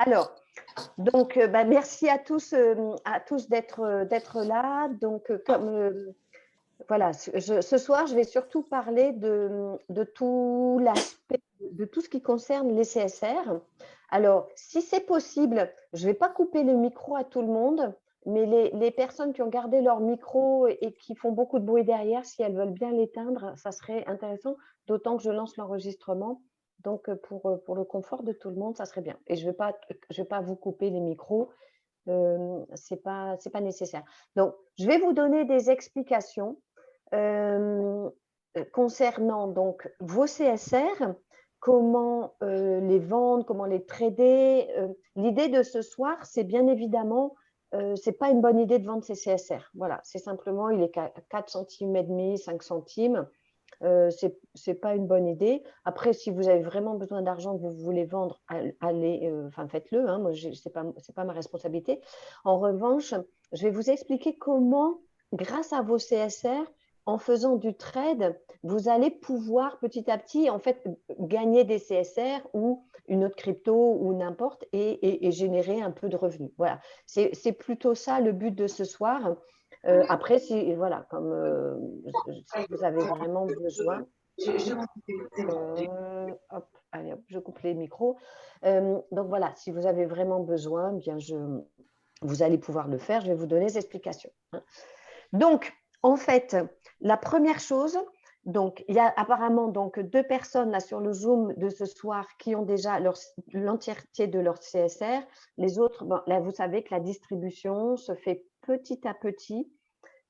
Alors, donc, merci à tous d'être là. Donc, voilà, ce soir, je vais surtout parler de tout l'aspect, de tout ce qui concerne les CSR. Alors, si c'est possible, je ne vais pas couper le micro à tout le monde, mais les personnes qui ont gardé leur micro et qui font beaucoup de bruit derrière, si elles veulent bien l'éteindre, ça serait intéressant, d'autant que je lance l'enregistrement. Donc, pour le confort de tout le monde, ça serait bien. Et je vais pas vous couper les micros, c'est pas nécessaire. Donc, je vais vous donner des explications concernant donc vos CSR, comment les vendre, comment les trader. L'idée de ce soir, c'est bien évidemment, c'est pas une bonne idée de vendre ses CSR. Voilà, c'est simplement, il est 4 centimes et demi, 5 centimes. C'est pas une bonne idée. Après, si vous avez vraiment besoin d'argent, que vous voulez vendre, allez, enfin faites-le. Hein, moi, c'est pas ma responsabilité. En revanche, je vais vous expliquer comment, grâce à vos CSR, en faisant du trade, vous allez pouvoir petit à petit en fait gagner des CSR ou une autre crypto ou n'importe et générer un peu de revenus. Voilà, c'est plutôt ça le but de ce soir. Après, si, voilà, comme si vous avez vraiment besoin, hop, allez, hop, je coupe les micros. Donc voilà, si vous avez vraiment besoin, bien vous allez pouvoir le faire. Je vais vous donner des explications. Hein. Donc, en fait, la première chose, donc il y a apparemment donc 2 personnes là sur le Zoom de ce soir qui ont déjà l'entièreté de leur CSR. Les autres, bon, là, vous savez que la distribution se fait petit à petit.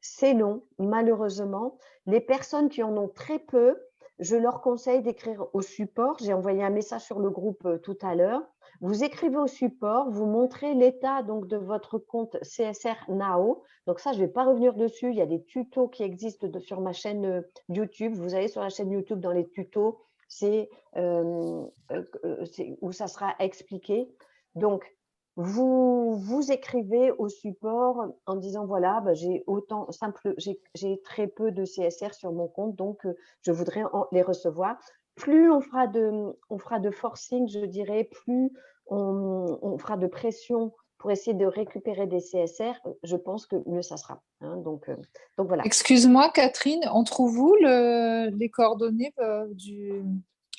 C'est long, malheureusement. Les personnes qui en ont très peu, je leur conseille d'écrire au support. J'ai envoyé un message sur le groupe tout à l'heure. Vous écrivez au support, vous montrez l'état donc de votre compte CSR Now. Donc ça, je ne vais pas revenir dessus. Il y a des tutos qui existent sur ma chaîne YouTube. Vous allez sur la chaîne YouTube dans les tutos, c'est où ça sera expliqué. Donc, vous écrivez au support en disant voilà, j'ai très peu de CSR sur mon compte, donc je voudrais les recevoir. Plus on fera de forcing, je dirais, plus on fera de pression pour essayer de récupérer des CSR, je pense que mieux ça sera. Hein, donc voilà. Excuse-moi, Catherine, on trouve où les coordonnées du support,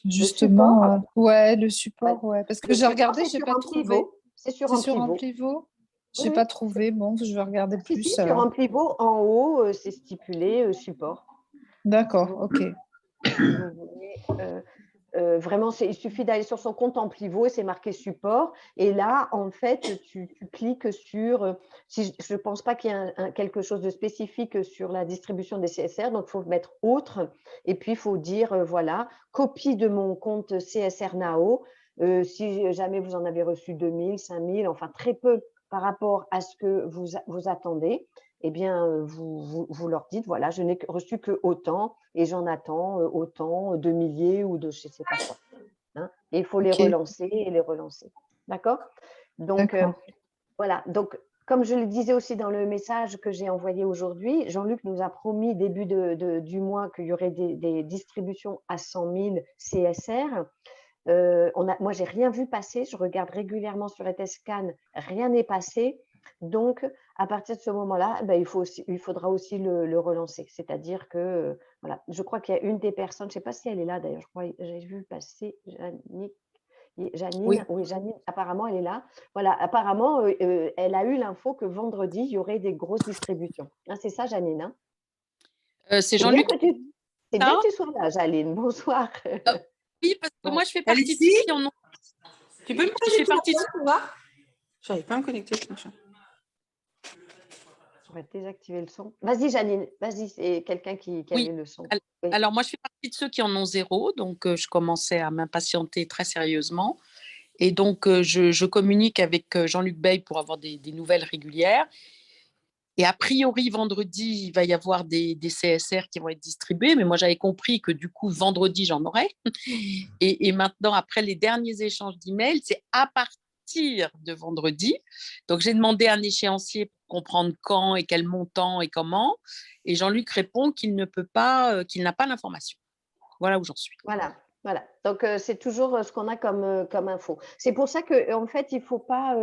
justement ouais, le support, ouais. Parce que le j'ai support, regardé, c'est j'ai sur pas trouvé. Amplivo. C'est sur C'est sur Amplivo. Amplivo? Oui, J'ai oui. pas trouvé. Bon, je vais regarder Si, plus sur alors. Amplivo, en haut, c'est stipulé support. D'accord, ok. Si vous voulez. Vraiment, il suffit d'aller sur son compte Amplivo et c'est marqué support. Et là, en fait, tu cliques sur. Je ne pense pas qu'il y ait quelque chose de spécifique sur la distribution des CSR, donc il faut mettre autre. Et puis, il faut dire voilà, copie de mon compte CSR Now. Si jamais vous en avez reçu 2000, 5000, enfin très peu par rapport à ce que vous attendez, eh bien, vous leur dites, voilà, je n'ai reçu que autant et j'en attends autant de milliers ou de je ne sais pas quoi. Hein. Et il faut les Ok, relancer et les relancer. D'accord? Donc, d'accord. voilà. Donc, comme je le disais aussi dans le message que j'ai envoyé aujourd'hui, Jean-Luc nous a promis début du mois qu'il y aurait des distributions à 100 000 CSR. Moi, j'ai rien vu passer. Je regarde régulièrement sur Etherscan, rien n'est passé. Donc, à partir de ce moment-là, il faudra aussi le relancer. C'est-à-dire que, voilà, je crois qu'il y a une des personnes, je ne sais pas si elle est là d'ailleurs, je crois j'ai vu passer Janine, Oui. oui, Janine, apparemment, elle est là. Voilà, apparemment, elle a eu l'info que vendredi, il y aurait des grosses distributions. Hein, c'est ça, Janine, hein? C'est C'est bien Jean-Luc. que tu sois là, Janine. Bonsoir. Oui, parce que Bon. moi, je fais Elle est partie de ici? ceux qui en ont. Tu peux me Oui, je passer fais tout partie de ça, tu vois? J'arrive pas à me connecter, ce machin. On va désactiver le son. Vas-y, Janine, vas-y, c'est quelqu'un qui Oui. avait le son. Oui. Alors, moi, je fais partie de ceux qui en ont zéro, donc je commençais à m'impatienter très sérieusement. Et donc, je communique avec Jean-Luc Bey pour avoir des nouvelles régulières. Et a priori, vendredi, il va y avoir des CSR qui vont être distribués, mais moi, j'avais compris que du coup, vendredi, j'en aurais. Et maintenant, après les derniers échanges d'emails, c'est à partir de vendredi. Donc, j'ai demandé un échéancier pour comprendre quand et quel montant et comment. Et Jean-Luc répond qu'il ne peut pas, qu'il n'a pas l'information. Voilà où j'en suis. Voilà. Voilà, donc c'est toujours ce qu'on a comme info. C'est pour ça qu'en fait, il faut pas,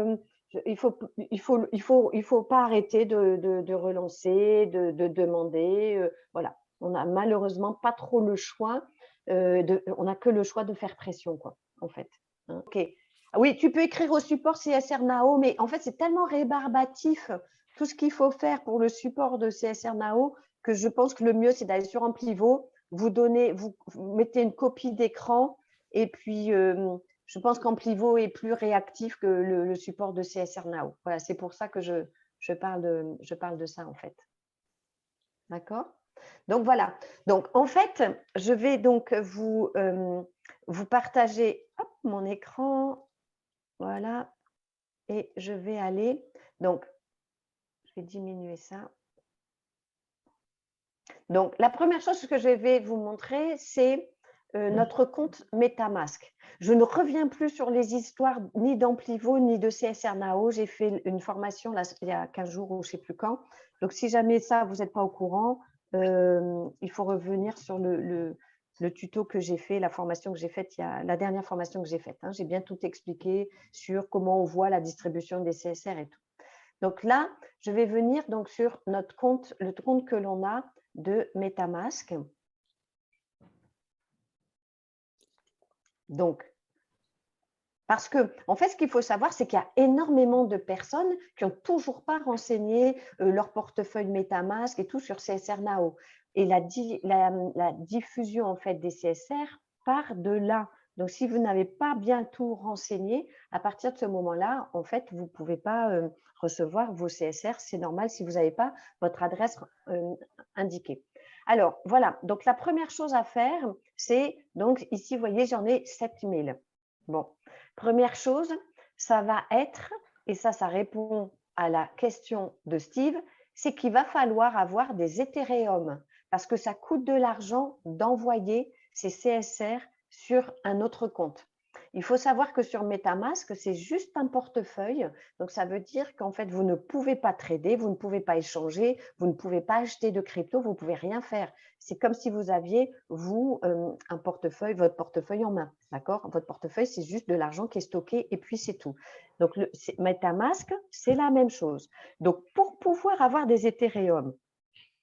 il faut pas arrêter de relancer, de demander. Voilà, on a malheureusement pas trop le choix. On n'a que le choix de faire pression, quoi, en fait. Hein. Ok. Ah oui, tu peux écrire au support CSR NAO, mais en fait, c'est tellement rébarbatif tout ce qu'il faut faire pour le support de CSR NAO que je pense que le mieux, c'est d'aller sur Amplivo. Vous mettez une copie d'écran et puis je pense qu'Amplivo est plus réactif que le support de CSR Now. Voilà, c'est pour ça que je parle de ça en fait. D'accord? Donc voilà. Donc en fait, je vais donc vous partager mon écran. Voilà. Et je vais aller. Donc, je vais diminuer ça. Donc, la première chose que je vais vous montrer, c'est notre compte MetaMask. Je ne reviens plus sur les histoires ni d'Amplivo ni de CSR Now. J'ai fait une formation là, il y a 15 jours ou je ne sais plus quand. Donc, si jamais ça, vous n'êtes pas au courant, il faut revenir sur le tuto que j'ai fait, la formation que j'ai faite, la dernière formation que j'ai faite. Hein. J'ai bien tout expliqué sur comment on voit la distribution des CSR et tout. Donc là, je vais venir donc sur notre compte, le compte que l'on a de MetaMask. Donc, parce que, en fait, ce qu'il faut savoir, c'est qu'il y a énormément de personnes qui n'ont toujours pas renseigné leur portefeuille MetaMask et tout sur CSR Now. Et la diffusion en fait des CSR part de là. Donc, si vous n'avez pas bien tout renseigné, à partir de ce moment-là, en fait, vous ne pouvez pas recevoir vos CSR. C'est normal si vous n'avez pas votre adresse indiquée. Alors, voilà. Donc, la première chose à faire, c'est, donc, ici, vous voyez, j'en ai 7000. Bon, première chose, ça va être, et ça répond à la question de Steve, c'est qu'il va falloir avoir des Ethereum parce que ça coûte de l'argent d'envoyer ces CSR sur un autre compte. Il faut savoir que sur MetaMask, c'est juste un portefeuille. Donc, ça veut dire qu'en fait, vous ne pouvez pas trader, vous ne pouvez pas échanger, vous ne pouvez pas acheter de crypto, vous ne pouvez rien faire. C'est comme si vous aviez, vous, un portefeuille, votre portefeuille en main. D'accord? Votre portefeuille, c'est juste de l'argent qui est stocké et puis c'est tout. Donc, MetaMask, c'est la même chose. Donc, pour pouvoir avoir des Ethereum,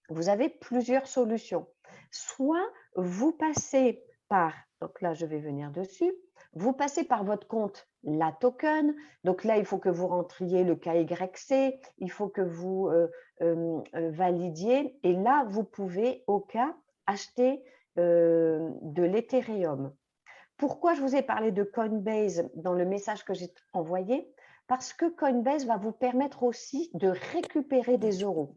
vous avez plusieurs solutions. Soit vous passez par, donc là, je vais venir dessus, vous passez par votre compte La Token. Donc là, il faut que vous rentriez le KYC, il faut que vous validiez. Et là, vous pouvez, au cas, acheter de l'Ethereum. Pourquoi je vous ai parlé de Coinbase dans le message que j'ai envoyé? Parce que Coinbase va vous permettre aussi de récupérer des euros.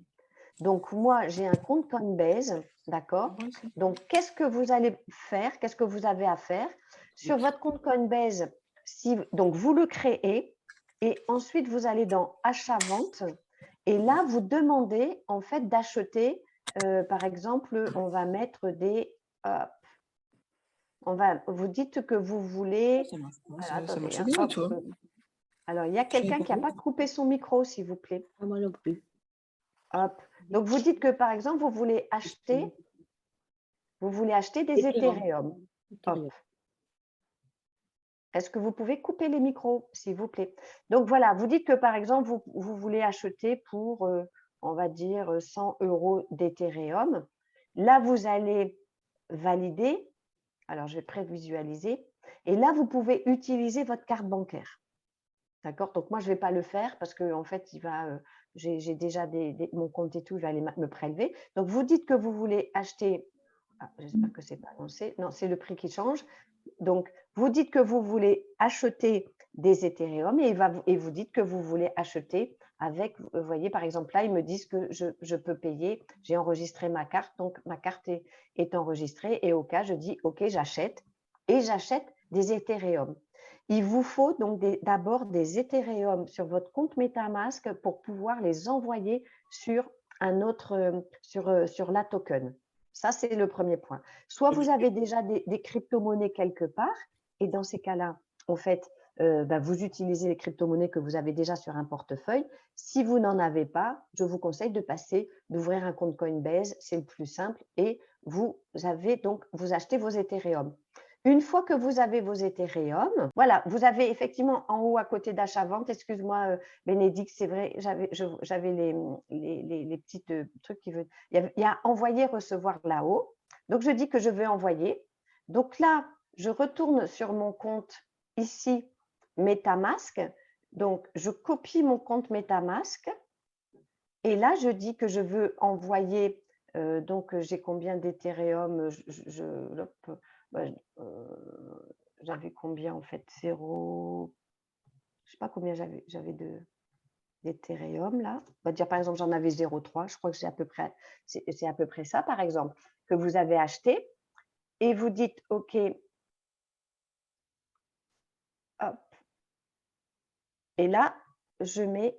Donc, moi, j'ai un compte Coinbase, d'accord? Donc, qu'est-ce que vous allez faire? Qu'est-ce que vous avez à faire? Sur votre compte Coinbase, donc vous le créez et ensuite, vous allez dans Achat-Vente et là, vous demandez en fait d'acheter, par exemple, on va mettre des… vous dites que vous voulez… Attendez, marche bien, toi. Alors, il y a quelqu'un qui n'a pas coupé son micro, s'il vous plaît. Moi non plus. Hop. Donc, vous dites que, par exemple, vous voulez acheter des Ethereum. Hop. Est-ce que vous pouvez couper les micros, s'il vous plaît? Donc, voilà, vous dites que, par exemple, vous voulez acheter pour, on va dire, 100 € d'Ethereum. Là, vous allez valider. Alors, je vais prévisualiser. Et là, vous pouvez utiliser votre carte bancaire. D'accord? Donc, moi, je ne vais pas le faire parce que, en fait, j'ai déjà mon compte et tout, il va aller me prélever. Donc, vous dites que vous voulez acheter… j'espère que ce n'est pas lancé. Non, c'est le prix qui change. Donc, vous dites que vous voulez acheter des Ethereum et vous dites que vous voulez acheter avec… Vous voyez, par exemple, là, ils me disent que je peux payer. J'ai enregistré ma carte, donc ma carte est enregistrée. Et au cas, je dis, OK, j'achète. Et j'achète des Ethereum. Il vous faut donc d'abord des Ethereum sur votre compte MetaMask pour pouvoir les envoyer sur un autre, sur la token. Ça, c'est le premier point. Soit vous avez déjà des crypto-monnaies quelque part, et dans ces cas-là, en fait, vous utilisez les crypto-monnaies que vous avez déjà sur un portefeuille. Si vous n'en avez pas, je vous conseille d'ouvrir un compte Coinbase, c'est le plus simple, et vous achetez vos Ethereum. Une fois que vous avez vos Ethereum, voilà, vous avez effectivement en haut à côté d'achat-vente, excuse-moi Bénédicte, c'est vrai, j'avais les petits trucs qui veulent. Il y a envoyer, recevoir là-haut. Donc, je dis que je veux envoyer. Donc là, je retourne sur mon compte ici, MetaMask. Donc, je copie mon compte MetaMask. Et là, je dis que je veux envoyer, donc j'ai combien d'Ethereum j'avais combien en fait 0, je ne sais pas combien j'avais d'Ethereum là. On va dire par exemple, j'en avais 0,3, je crois que c'est à peu près ça par exemple, que vous avez acheté. Et vous dites, OK, hop. Et là, je mets,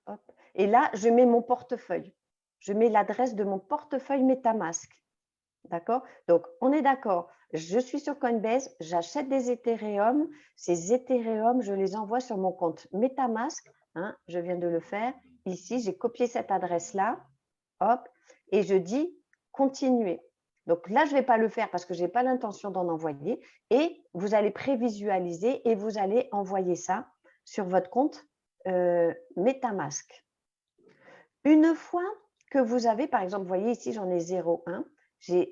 hop. Et là, je mets mon portefeuille. Je mets l'adresse de mon portefeuille MetaMask. D'accord? Donc, on est d'accord. Je suis sur Coinbase, j'achète des Ethereum. Ces Ethereum, je les envoie sur mon compte MetaMask. Hein, je viens de le faire. Ici, j'ai copié cette adresse-là. Hop. Et je dis continuer. Donc là, je ne vais pas le faire parce que je n'ai pas l'intention d'en envoyer. Et vous allez prévisualiser et vous allez envoyer ça sur votre compte MetaMask. Une fois que vous avez, par exemple, vous voyez ici, j'en ai 0,1.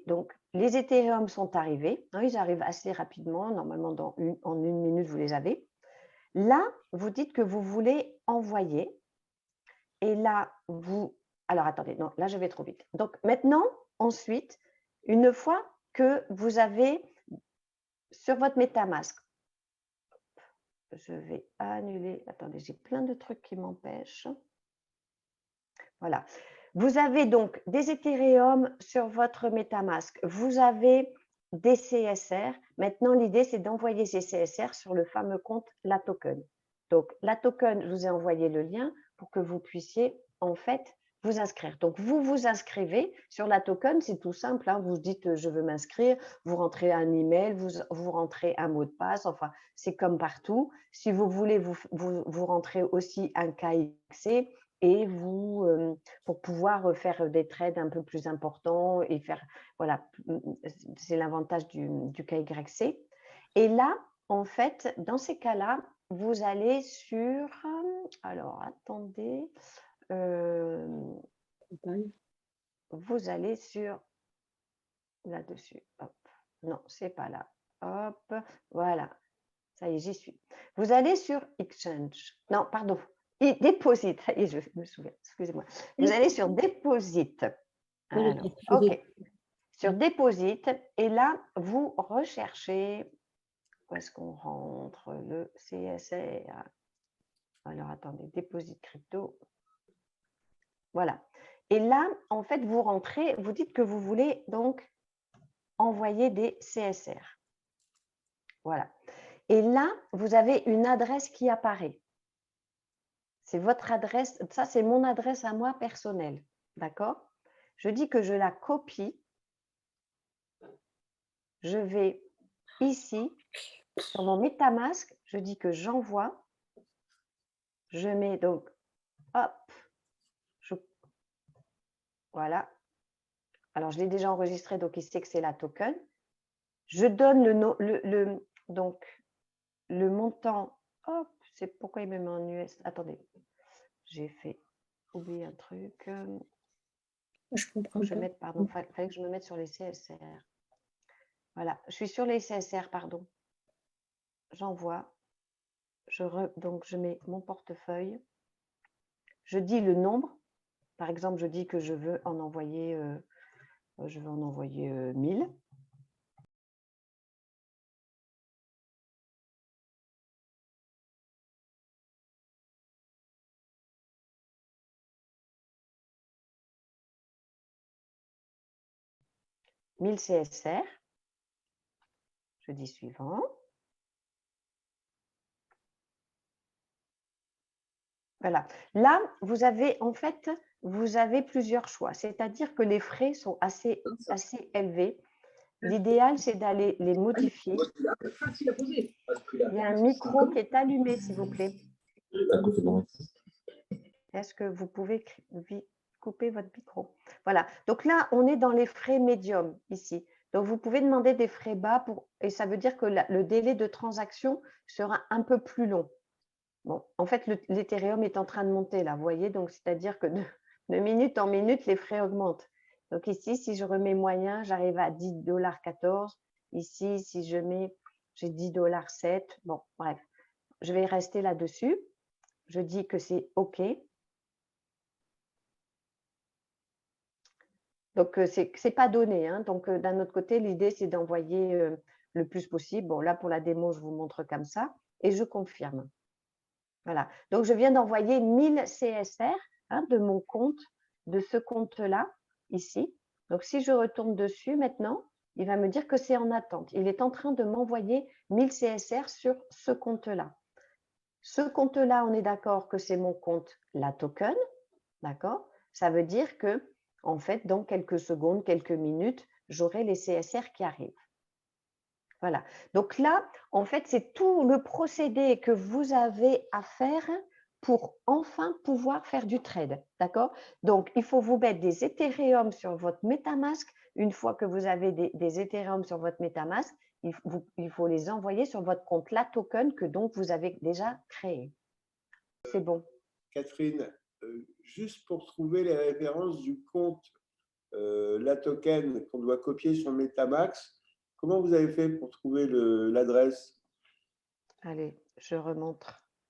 Donc, les Ethereum sont arrivés. Hein, ils arrivent assez rapidement. Normalement, en une minute, vous les avez. Là, vous dites que vous voulez envoyer. Et là, alors, attendez, non, là, je vais trop vite. Donc, maintenant, ensuite, une fois que vous avez sur votre MetaMask, je vais annuler. Attendez, j'ai plein de trucs qui m'empêchent. Voilà. Vous avez donc des Ethereum sur votre MetaMask. Vous avez des CSR. Maintenant, l'idée, c'est d'envoyer ces CSR sur le fameux compte La Token. Donc, La Token, je vous ai envoyé le lien pour que vous puissiez, en fait, vous inscrire. Donc, vous vous inscrivez sur La Token. C'est tout simple. Hein. Vous dites, je veux m'inscrire. Vous rentrez un email, vous rentrez un mot de passe. Enfin, c'est comme partout. Si vous voulez, vous rentrez aussi un KYC. Et pour pouvoir faire des trades un peu plus importants et faire, voilà, c'est l'avantage du KYC. Et là, en fait, dans ces cas-là, vous allez sur, alors attendez, vous allez sur, là-dessus, hop, non, c'est pas là, hop, voilà, ça y est, j'y suis. Vous allez sur Exchange, non, pardon, Deposit, et je me souviens, excusez-moi. Vous allez sur Deposit. Alors, OK. Sur Deposit, et là, vous recherchez, où est-ce qu'on rentre le CSR? Alors, attendez, Deposit Crypto. Voilà. Et là, en fait, vous rentrez, vous dites que vous voulez donc envoyer des CSR. Voilà. Et là, vous avez une adresse qui apparaît. C'est votre adresse, ça c'est mon adresse à moi personnelle, d'accord? Je dis que je la copie. Je vais ici, sur mon MetaMask, je dis que j'envoie. Je mets donc, hop, voilà. Alors, je l'ai déjà enregistré, donc il sait que c'est la token. Je donne donc, le montant. Hop, c'est pourquoi il me met en US. Attendez, j'ai oublié un truc. Je comprends je pas. mette, pardon, fallait que je me mette sur les CSR. Voilà, je suis sur les CSR, pardon. J'envoie. Donc, je mets mon portefeuille. Je dis le nombre. Par exemple, je dis que je veux en envoyer, 1000. CSR. Je dis suivant. Voilà. Là, vous avez en fait, vous avez plusieurs choix. C'est-à-dire que les frais sont assez élevés. L'idéal, c'est d'aller les modifier. Il y a un micro qui est allumé, s'il vous plaît. Est-ce que vous pouvez couper votre micro? Voilà. Donc là, on est dans les frais médiums ici. Donc, vous pouvez demander des frais bas et ça veut dire que le délai de transaction sera un peu plus long. Bon, en fait, l'Ethereum est en train de monter là, vous voyez, donc c'est-à-dire que de minute en minute, les frais augmentent. Donc ici, si je remets moyen, j'arrive à 10,14 $. Ici, si j'ai 10,07 $. Bon, bref, je vais rester là-dessus. Je dis que c'est OK. Donc, c'est pas donné, hein. Donc, d'un autre côté, l'idée, c'est d'envoyer le plus possible. Bon, là, pour la démo, je vous montre comme ça et je confirme. Voilà. Donc, je viens d'envoyer 1000 CSR de mon compte, de ce compte-là, ici. Donc, si je retourne dessus maintenant, il va me dire que c'est en attente. Il est en train de m'envoyer 1000 CSR sur ce compte-là. Ce compte-là, on est d'accord que c'est mon compte la token, d'accord? Ça veut dire que, en fait, dans quelques secondes, quelques minutes, j'aurai les CSR qui arrivent. Voilà. Donc là, en fait, c'est tout le procédé que vous avez à faire pour enfin pouvoir faire du trade, d'accord? Donc, il faut vous mettre des Ethereum sur votre MetaMask. Une fois que vous avez des Ethereum sur votre MetaMask, il faut les envoyer sur votre compte la token que donc vous avez déjà créé. C'est bon. Catherine, juste pour trouver les références du compte la token qu'on doit copier sur MetaMask, comment vous avez fait pour trouver l'adresse? Allez, je remonte.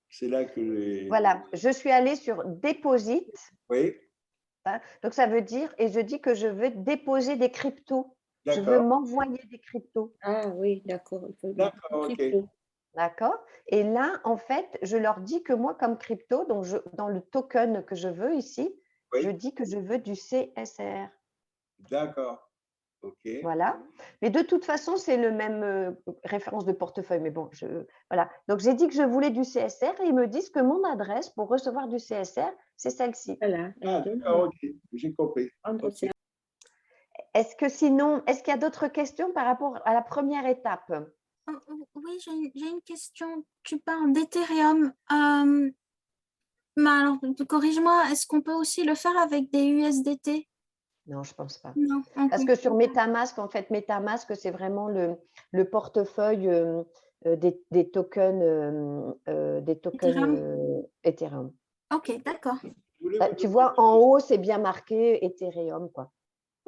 C'est là que j'ai… Voilà, je suis allée sur Deposit. Oui, Donc, ça veut dire, et je dis que je veux déposer des cryptos. Je veux d'accord. m'envoyer des cryptos. Ah oui, d'accord. D'accord, ok. D'accord. Et là, en fait, je leur dis que moi, comme crypto, donc dans le token que je veux ici, Oui. je dis que je veux du CSR. D'accord. Ok. Voilà. Mais de toute façon, c'est le même référence de portefeuille. Mais bon, voilà. Donc, j'ai dit que je voulais du CSR et ils me disent que mon adresse pour recevoir du CSR, c'est celle-ci. Voilà. Ah, d'accord, ok. J'ai compris. Okay. Est-ce qu'il y a d'autres questions par rapport à la première étape? Oui, j'ai une question. Tu parles d'Ethereum. Mais alors, corrige-moi, est-ce qu'on peut aussi le faire avec des USDT? Non, je ne pense pas. Non. Okay. Parce que sur MetaMask, en fait, MetaMask, c'est vraiment le portefeuille des tokens, Ethereum. Ok, d'accord. Tu vois, en haut, c'est bien marqué Ethereum, quoi.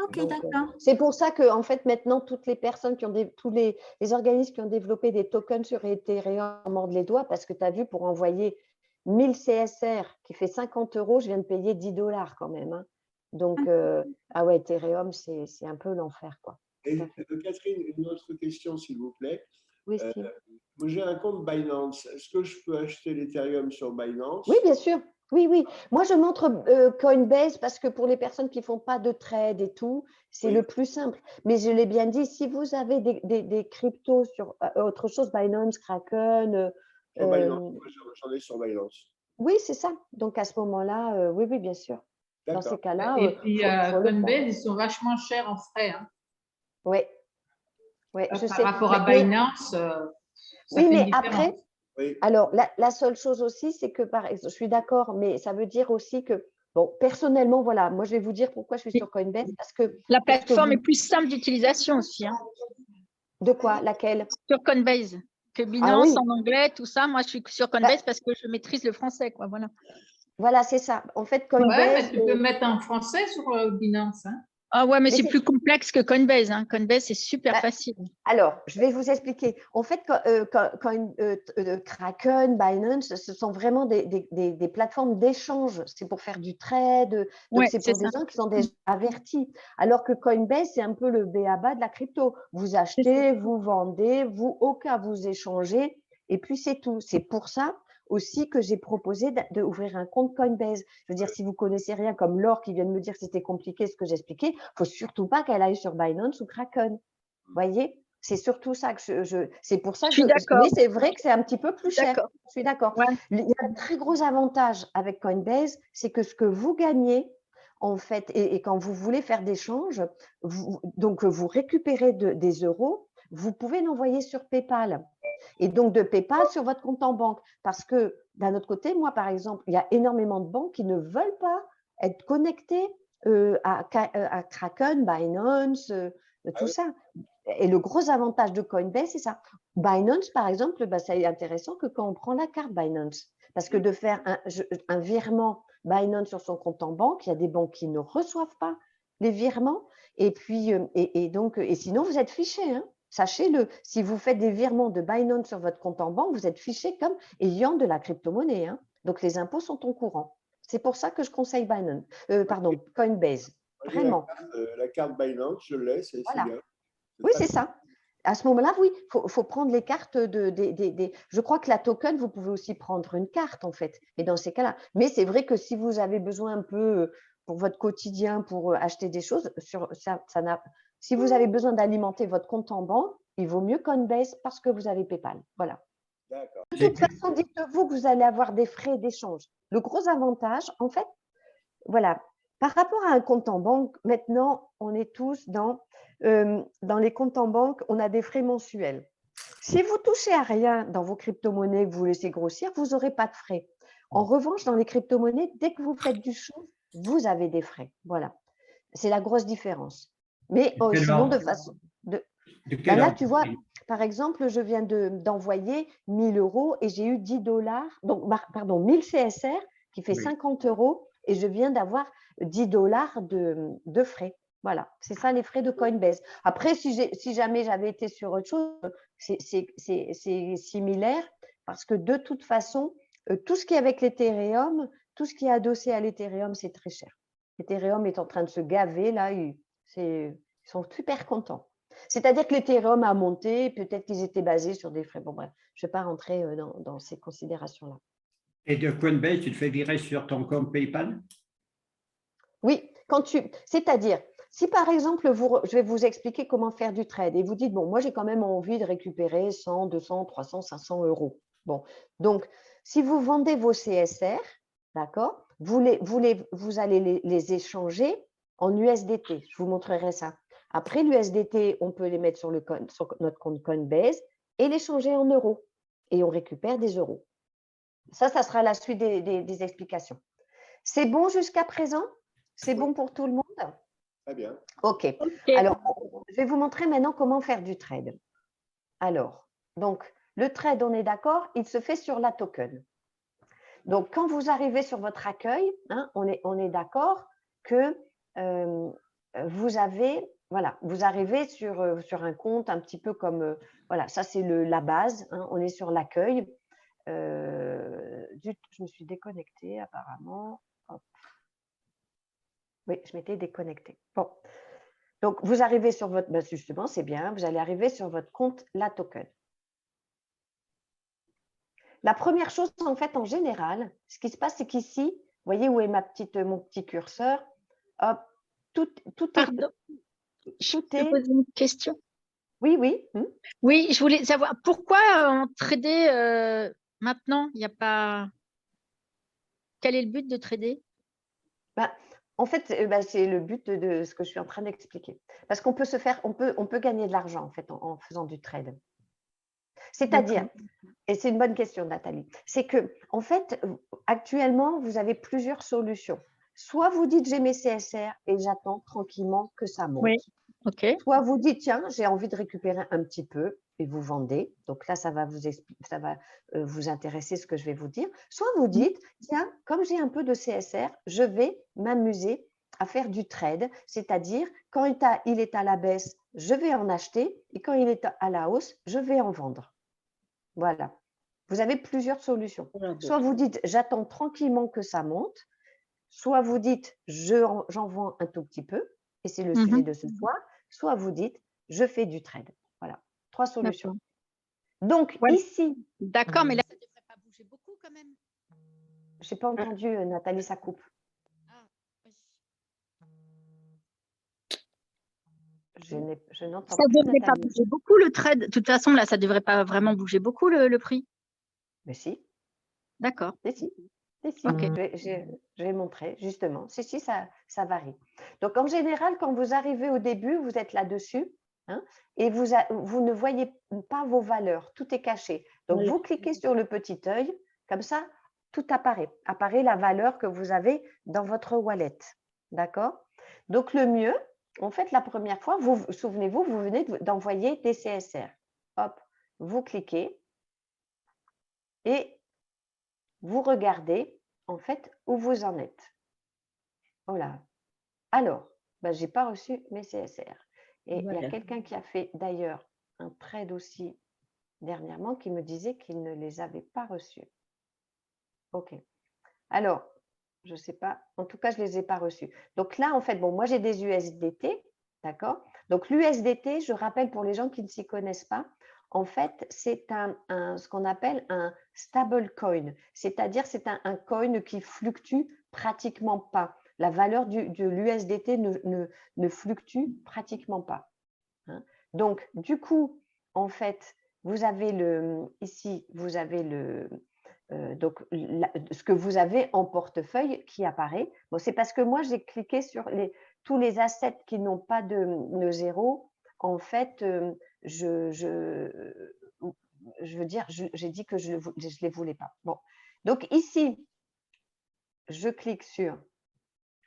Ok, d'accord. C'est pour ça que, en fait, maintenant, toutes les personnes tous les organismes qui ont développé des tokens sur Ethereum mordent les doigts parce que tu as vu, pour envoyer 1000 CSR qui fait 50 €, je viens de payer 10 $ quand même. Hein. Donc, ah ouais, Ethereum, c'est un peu l'enfer, quoi. Et, Catherine, une autre question, s'il vous plaît. Oui, Steve. Moi, j'ai un compte Binance. Est-ce que je peux acheter l'Ethereum sur Binance? Oui, bien sûr. Oui, oui. Moi, je montre Coinbase parce que pour les personnes qui ne font pas de trade et tout, c'est le plus simple. Mais je l'ai bien dit, si vous avez des cryptos sur autre chose, Binance, Kraken… Sur Binance. J'en ai sur Binance. Oui, c'est ça. Donc, à ce moment-là, oui, bien sûr. Dans ces cas-là, et puis, Coinbase, ils sont vachement chers en frais. Hein. Oui. Ouais, je sais. Par rapport à Binance, ça fait une différence. Après… Oui. Alors, la seule chose aussi, c'est que, je suis d'accord, mais ça veut dire aussi que, bon, personnellement, voilà, moi, je vais vous dire pourquoi je suis sur Coinbase, parce que… La plateforme est plus simple d'utilisation aussi. Hein. De quoi? Laquelle? Sur Coinbase. Que Binance en anglais, tout ça. Moi, je suis sur Coinbase parce que je maîtrise le français, quoi. Voilà. Voilà, c'est ça. En fait, Coinbase… Ouais, mais tu peux mettre en français sur Binance. Hein. Ah ouais, mais c'est plus complexe que Coinbase. Hein. Coinbase, c'est super facile. Alors, je vais vous expliquer. En fait, Kraken, Binance, ce sont vraiment des plateformes d'échange. C'est pour faire du trade. Donc, c'est pour des gens qui sont déjà avertis. Alors que Coinbase, c'est un peu le b.a.-ba de la crypto. Vous achetez, vous vendez, au cas vous échangez, et puis c'est tout. C'est pour ça aussi que j'ai proposé d'ouvrir un compte Coinbase. Je veux dire, si vous connaissez rien, comme Laure qui vient de me dire que c'était compliqué ce que j'expliquais, il ne faut surtout pas qu'elle aille sur Binance ou Kraken. Vous voyez, c'est surtout ça que c'est pour ça que je suis d'accord. Mais c'est vrai que c'est un petit peu plus cher. Je suis d'accord. Ouais. Il y a un très gros avantage avec Coinbase, c'est que ce que vous gagnez, en fait, et quand vous voulez faire d'échanges, donc vous récupérez des euros, vous pouvez l'envoyer sur PayPal. Et donc de PayPal sur votre compte en banque. Parce que d'un autre côté, moi, par exemple, il y a énormément de banques qui ne veulent pas être connectées à Kraken, Binance, tout ça. Et le gros avantage de Coinbase, c'est ça. Binance, par exemple, c'est intéressant que quand on prend la carte Binance, parce que de faire un virement Binance sur son compte en banque, il y a des banques qui ne reçoivent pas les virements. Et puis, et sinon, vous êtes fiché. Hein. Sachez-le, si vous faites des virements de Binance sur votre compte en banque, vous êtes fiché comme ayant de la crypto-monnaie. Hein. Donc, les impôts sont au courant. C'est pour ça que je conseille Coinbase. Vraiment. La carte Binance, je l'ai, c'est Voilà. bien. Oui, c'est ça. À ce moment-là, oui, faut prendre les cartes Je crois que la token, vous pouvez aussi prendre une carte, en fait. Et dans ces cas-là. Mais c'est vrai que si vous avez besoin un peu pour votre quotidien, pour acheter des choses, si vous avez besoin d'alimenter votre compte en banque, il vaut mieux Coinbase parce que vous avez PayPal. Voilà. D'accord. De toute façon, dites-vous que vous allez avoir des frais d'échange. Le gros avantage, en fait, voilà, par rapport à un compte en banque, maintenant, on est tous dans les comptes en banque, on a des frais mensuels. Si vous touchez à rien dans vos crypto-monnaies que vous laissez grossir, vous n'aurez pas de frais. En revanche, dans les crypto-monnaies, dès que vous faites du change, vous avez des frais. Voilà, c'est la grosse différence. Mais sinon, de façon… là, tu vois, par exemple, je viens d'envoyer 1 000 € et j'ai eu 10 $, donc, pardon, 1000 CSR qui fait 50 € et je viens d'avoir 10 $ de frais. Voilà, c'est ça les frais de Coinbase. Après, si jamais j'avais été sur autre chose, c'est similaire parce que de toute façon, tout ce qui est avec l'Ethereum, tout ce qui est adossé à l'Ethereum, c'est très cher. L'Ethereum est en train de se gaver, là, ils sont super contents. C'est-à-dire que l'Ethereum a monté, peut-être qu'ils étaient basés sur des frais. Bon, bref, je ne vais pas rentrer dans ces considérations-là. Et de Coinbase, tu te fais virer sur ton compte PayPal? Oui, c'est-à-dire, si par exemple, je vais vous expliquer comment faire du trade et vous dites, bon, moi j'ai quand même envie de récupérer 100, 200, 300, 500 €. Bon, donc, si vous vendez vos CSR, d'accord, vous allez les échanger en USDT. Je vous montrerai ça. Après, l'USDT, on peut les mettre sur notre compte Coinbase et l'échanger en euros. Et on récupère des euros. Ça sera la suite des explications. C'est bon jusqu'à présent? C'est bon pour tout le monde? Très bien. OK. Alors, je vais vous montrer maintenant comment faire du trade. Alors, donc, le trade, on est d'accord, il se fait sur la token. Donc, quand vous arrivez sur votre accueil, hein, on est d'accord que vous arrivez sur un compte un petit peu comme… voilà, ça, c'est la base. Hein, on est sur l'accueil. Je me suis déconnectée apparemment. Hop. Oui, je m'étais déconnectée. Bon. Donc, vous arrivez sur votre… justement, c'est bien. Vous allez arriver sur votre compte La Token. La première chose, en fait, en général, ce qui se passe, c'est qu'ici, vous voyez où est mon petit curseur? Hop, tout Pardon, je peux poser une question? Oui, oui. Oui, je voulais savoir pourquoi on tradait maintenant, il n'y a pas… Quel est le but de trader? En fait, c'est le but de ce que je suis en train d'expliquer. Parce qu'on peut on peut gagner de l'argent en fait en faisant du trade. C'est-à-dire, et c'est une bonne question, Nathalie, c'est que en fait, actuellement, vous avez plusieurs solutions. Soit vous dites j'ai mes CSR et j'attends tranquillement que ça monte. Oui, ok. Soit vous dites tiens, j'ai envie de récupérer un petit peu et vous vendez. Donc là, ça va vous intéresser ce que je vais vous dire. Soit vous dites tiens, comme j'ai un peu de CSR, je vais m'amuser à faire du trade, c'est-à-dire quand il est à la baisse, je vais en acheter et quand il est à la hausse, je vais en vendre. Voilà. Vous avez plusieurs solutions. Soit vous dites j'attends tranquillement que ça monte, soit vous dites j'en vends un tout petit peu et c'est le sujet de ce soir, soit vous dites je fais du trade. Voilà, 3 solutions. Donc ici… D'accord, mais là, ça ne devrait pas bouger beaucoup quand même. Je n'ai pas entendu, Nathalie, ça coupe. Je n'entends pas. Ça ne devrait pas bouger beaucoup le trade. De toute façon, là, ça ne devrait pas vraiment bouger beaucoup le prix. Mais si. D'accord. Si. Okay. Je vais montrer, justement. Si, ça varie. Donc, en général, quand vous arrivez au début, vous êtes là-dessus hein, et vous ne voyez pas vos valeurs. Tout est caché. Donc, vous cliquez sur le petit œil. Comme ça, tout apparaît. Apparaît la valeur que vous avez dans votre wallet. D'accord? Donc, le mieux, en fait, la première fois, souvenez-vous, vous venez d'envoyer des CSR. Hop, vous cliquez et vous regardez, en fait, où vous en êtes. Voilà. Alors, ben, je n'ai pas reçu mes CSR. Et il y a Voilà. quelqu'un qui a fait d'ailleurs un trade aussi dernièrement qui me disait qu'il ne les avait pas reçus. OK. Alors, je ne sais pas. En tout cas, je ne les ai pas reçus. Donc là, en fait, bon, moi, j'ai des USDT. D'accord? Donc, l'USDT, je rappelle pour les gens qui ne s'y connaissent pas, en fait, c'est ce qu'on appelle un stable coin. C'est-à-dire, c'est un coin qui fluctue pratiquement pas. La valeur de l'USDT ne fluctue pratiquement pas. Hein. Donc, du coup, en fait, vous avez ici, vous avez donc, ce que vous avez en portefeuille qui apparaît. Bon, c'est parce que moi, j'ai cliqué sur tous les assets qui n'ont pas de zéro. En fait, je veux dire, j'ai dit que je ne les voulais pas. Bon, donc ici, je clique sur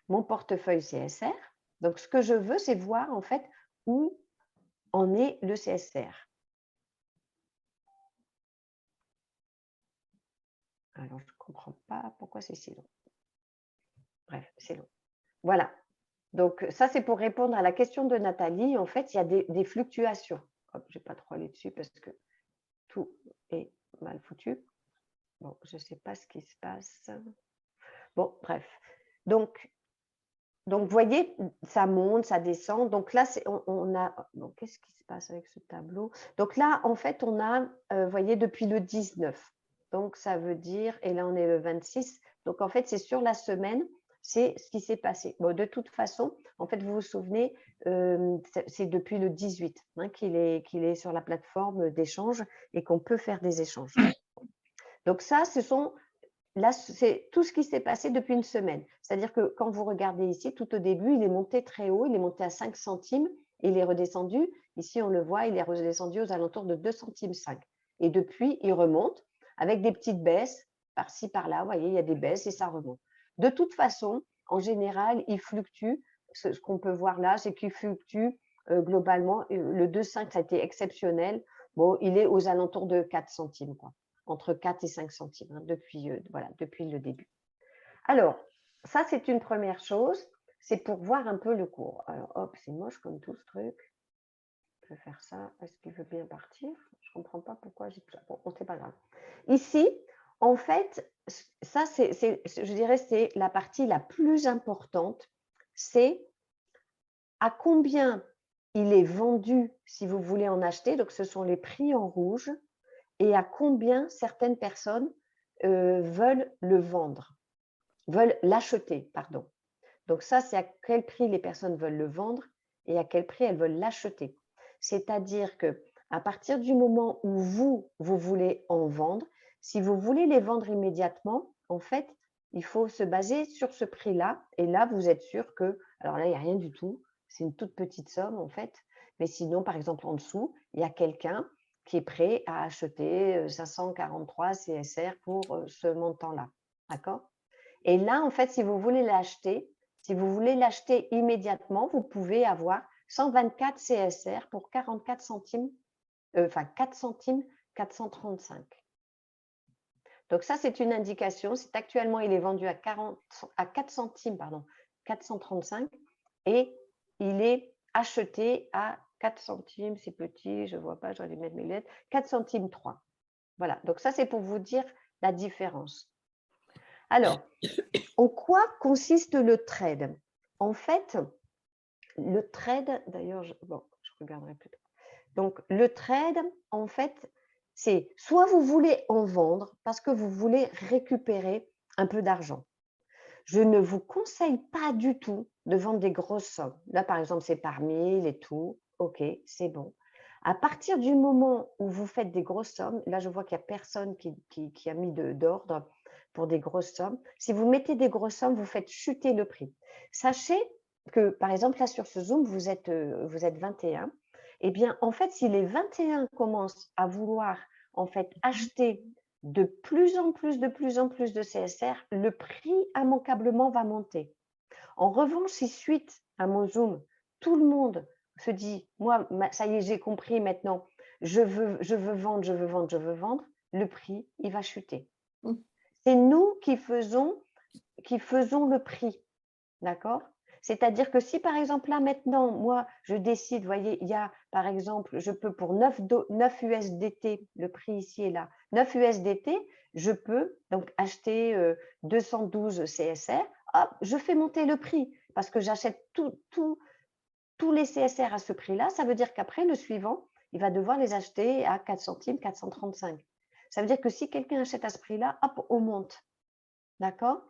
mon portefeuille CSR. Donc, ce que je veux, c'est voir en fait où en est le CSR. Alors, je ne comprends pas pourquoi c'est si long. Bref, c'est long. Voilà. Donc, ça, c'est pour répondre à la question de Nathalie. En fait, il y a des fluctuations. Je ne vais pas trop aller dessus parce que tout est mal foutu. Bon, je ne sais pas ce qui se passe. Bon, bref. Donc vous voyez, ça monte, ça descend. Donc là, on a… Bon, qu'est-ce qui se passe avec ce tableau? Donc là, en fait, on a, vous voyez, depuis le 19. Donc, ça veut dire… Et là, on est le 26. Donc, en fait, c'est sur la semaine. C'est ce qui s'est passé. Bon, de toute façon, en fait, vous vous souvenez, c'est depuis le 18 hein, qu'il est sur la plateforme d'échange et qu'on peut faire des échanges. Donc ça, là, c'est tout ce qui s'est passé depuis une semaine. C'est-à-dire que quand vous regardez ici, tout au début, il est monté très haut, il est monté à 5 centimes et il est redescendu. Ici, on le voit, il est redescendu aux alentours de 2 centimes 5. Et depuis, il remonte avec des petites baisses par-ci, par-là. Vous voyez, il y a des baisses et ça remonte. De toute façon, en général, il fluctue. Ce qu'on peut voir là, c'est qu'il fluctue globalement. Le 2,5, ça a été exceptionnel. Bon, il est aux alentours de 4 centimes, quoi. Entre 4 et 5 centimes hein, depuis le début. Alors, ça, c'est une première chose. C'est pour voir un peu le cours. Alors, hop, c'est moche comme tout ce truc. Je vais faire ça. Est-ce qu'il veut bien partir? Je ne comprends pas pourquoi j'ai tout ça. Bon, c'est pas grave. Ici, en fait, ça, je dirais, c'est la partie la plus importante. C'est à combien il est vendu si vous voulez en acheter. Donc, ce sont les prix en rouge. Et à combien certaines personnes veulent le vendre, veulent l'acheter, pardon. Donc ça, c'est à quel prix les personnes veulent le vendre et à quel prix elles veulent l'acheter. C'est-à-dire qu'à partir du moment où vous voulez en vendre, si vous voulez les vendre immédiatement, en fait, il faut se baser sur ce prix-là. Et là, vous êtes sûr que, alors là, il n'y a rien du tout, c'est une toute petite somme en fait. Mais sinon, par exemple, en dessous, il y a quelqu'un qui est prêt à acheter 543 CSR pour ce montant-là. D'accord? Et là, en fait, si vous voulez l'acheter immédiatement, vous pouvez avoir 124 CSR pour 44 centimes, enfin 4 centimes 435. Donc ça, c'est une indication. C'est actuellement, il est vendu à 4 centimes, pardon, 435 et il est acheté à 4 centimes, c'est petit, je ne vois pas, j'aurais dû mettre mes lettres, 4 centimes 3. Voilà, donc ça, c'est pour vous dire la différence. Alors, en quoi consiste le trade? En fait, le trade, d'ailleurs, je regarderai plus tard. Donc, le trade, en fait, c'est soit vous voulez en vendre parce que vous voulez récupérer un peu d'argent. Je ne vous conseille pas du tout de vendre des grosses sommes. Là, par exemple, c'est par 1000 et tout. OK, c'est bon. À partir du moment où vous faites des grosses sommes, là, je vois qu'il n'y a personne qui a mis d'ordre pour des grosses sommes. Si vous mettez des grosses sommes, vous faites chuter le prix. Sachez que, par exemple, là, sur ce Zoom, vous êtes 21. Eh bien, en fait, si les 21 commencent à vouloir en fait acheter de plus en plus de CSR, le prix immanquablement va monter. En revanche, si suite à mon Zoom, tout le monde se dit, moi, ça y est, j'ai compris maintenant, je veux vendre, je veux vendre, je veux vendre, le prix, il va chuter. C'est nous qui faisons le prix, d'accord? C'est-à-dire que si, par exemple, là, maintenant, moi, je décide, vous voyez, il y a, par exemple, je peux pour 9 USDT, le prix ici est là, 9 USDT, je peux donc acheter 212 CSR, hop, je fais monter le prix parce que j'achète tous les CSR à ce prix-là. Ça veut dire qu'après, le suivant, il va devoir les acheter à 4 centimes, 435. Ça veut dire que si quelqu'un achète à ce prix-là, hop, on monte. D'accord?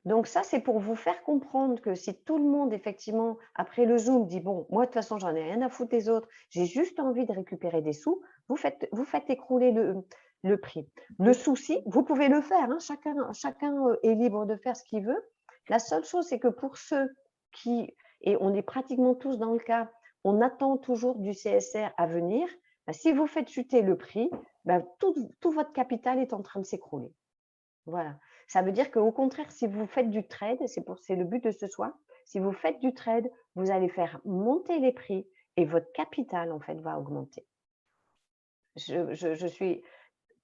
Donc ça, c'est pour vous faire comprendre que si tout le monde, effectivement, après le Zoom, dit, bon, moi, de toute façon, j'en ai rien à foutre des autres, j'ai juste envie de récupérer des sous, vous faites écrouler le prix. Le souci, vous pouvez le faire, hein, chacun est libre de faire ce qu'il veut. La seule chose, c'est que pour ceux qui, et on est pratiquement tous dans le cas, on attend toujours du CSR à venir, ben, si vous faites chuter le prix, ben, tout votre capital est en train de s'écrouler. Voilà. Ça veut dire qu'au contraire, si vous faites du trade, c'est le but de ce soir, si vous faites du trade, vous allez faire monter les prix et votre capital, en fait, va augmenter. Je suis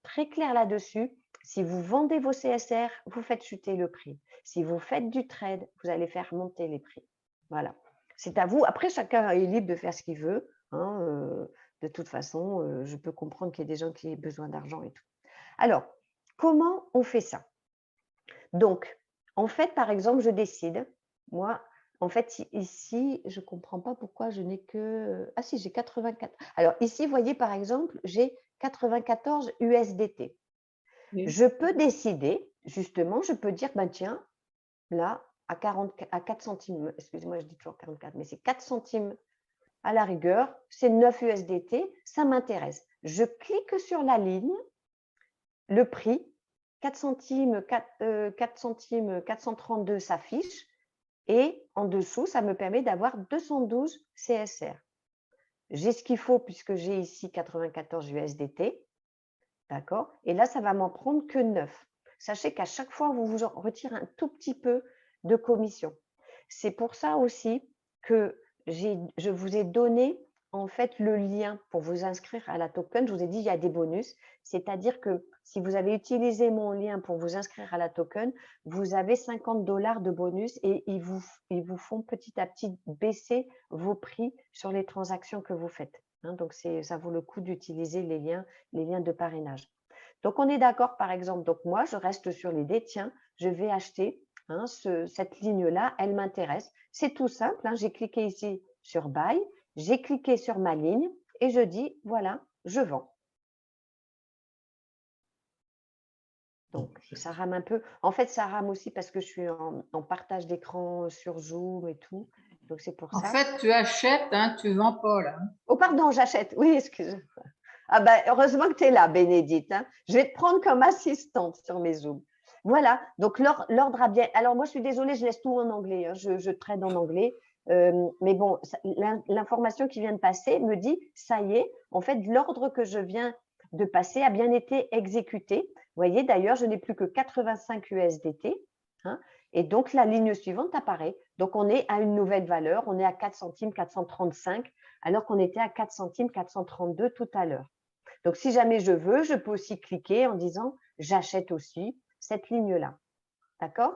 très claire là-dessus. Si vous vendez vos CSR, vous faites chuter le prix. Si vous faites du trade, vous allez faire monter les prix. Voilà. C'est à vous. Après, chacun est libre de faire ce qu'il veut. Hein, de toute façon, je peux comprendre qu'il y a des gens qui aient besoin d'argent et tout. Alors, comment on fait ça? Donc, en fait, par exemple, je décide, moi, en fait, ici, je ne comprends pas pourquoi je n'ai que… Ah si, j'ai 84. Alors ici, vous voyez, par exemple, j'ai 94 USDT. Oui. Je peux décider, justement, je peux dire, ben tiens, là, à 4 centimes, excusez-moi, je dis toujours 44, mais c'est 4 centimes à la rigueur, c'est 9 USDT, ça m'intéresse. Je clique sur la ligne, le prix, 4 centimes, 432 s'affiche et en dessous, ça me permet d'avoir 212 CSR. J'ai ce qu'il faut puisque j'ai ici 94 USDT, d'accord? Et là, ça va m'en prendre que 9. Sachez qu'à chaque fois, vous vous en retirez un tout petit peu de commission. C'est pour ça aussi que je vous ai donné en fait le lien pour vous inscrire à la token. Je vous ai dit, il y a des bonus. C'est-à-dire que si vous avez utilisé mon lien pour vous inscrire à la token, vous avez 50 $ de bonus et ils vous font petit à petit baisser vos prix sur les transactions que vous faites. Hein, donc, ça vaut le coup d'utiliser les liens de parrainage. Donc, on est d'accord, par exemple. Donc, moi, je reste sur l'idée, tiens, je vais acheter hein, cette ligne-là, elle m'intéresse. C'est tout simple. Hein, j'ai cliqué ici sur Buy, j'ai cliqué sur ma ligne et je dis, voilà, je vends. Donc, ça rame un peu. En fait, ça rame aussi parce que je suis en partage d'écran sur Zoom et tout. Donc, c'est pour ça. En fait, tu achètes, hein, tu vends pas, là. Oh, pardon, j'achète. Oui, excuse-moi. Ah ben, heureusement que tu es là, Bénédicte. Hein. Je vais te prendre comme assistante sur mes Zooms. Voilà, donc l'ordre a bien… Alors, moi, je suis désolée, je laisse tout en anglais. Hein. Je trade en anglais. Mais bon, l'information qui vient de passer me dit, ça y est, en fait, l'ordre que je viens de passer a bien été exécuté. Vous voyez, d'ailleurs, je n'ai plus que 85 USDT. Hein, et donc, la ligne suivante apparaît. Donc, on est à une nouvelle valeur. On est à 4 centimes 435, alors qu'on était à 4 centimes 432 tout à l'heure. Donc, si jamais je veux, je peux aussi cliquer en disant « J'achète aussi cette ligne-là ». D'accord?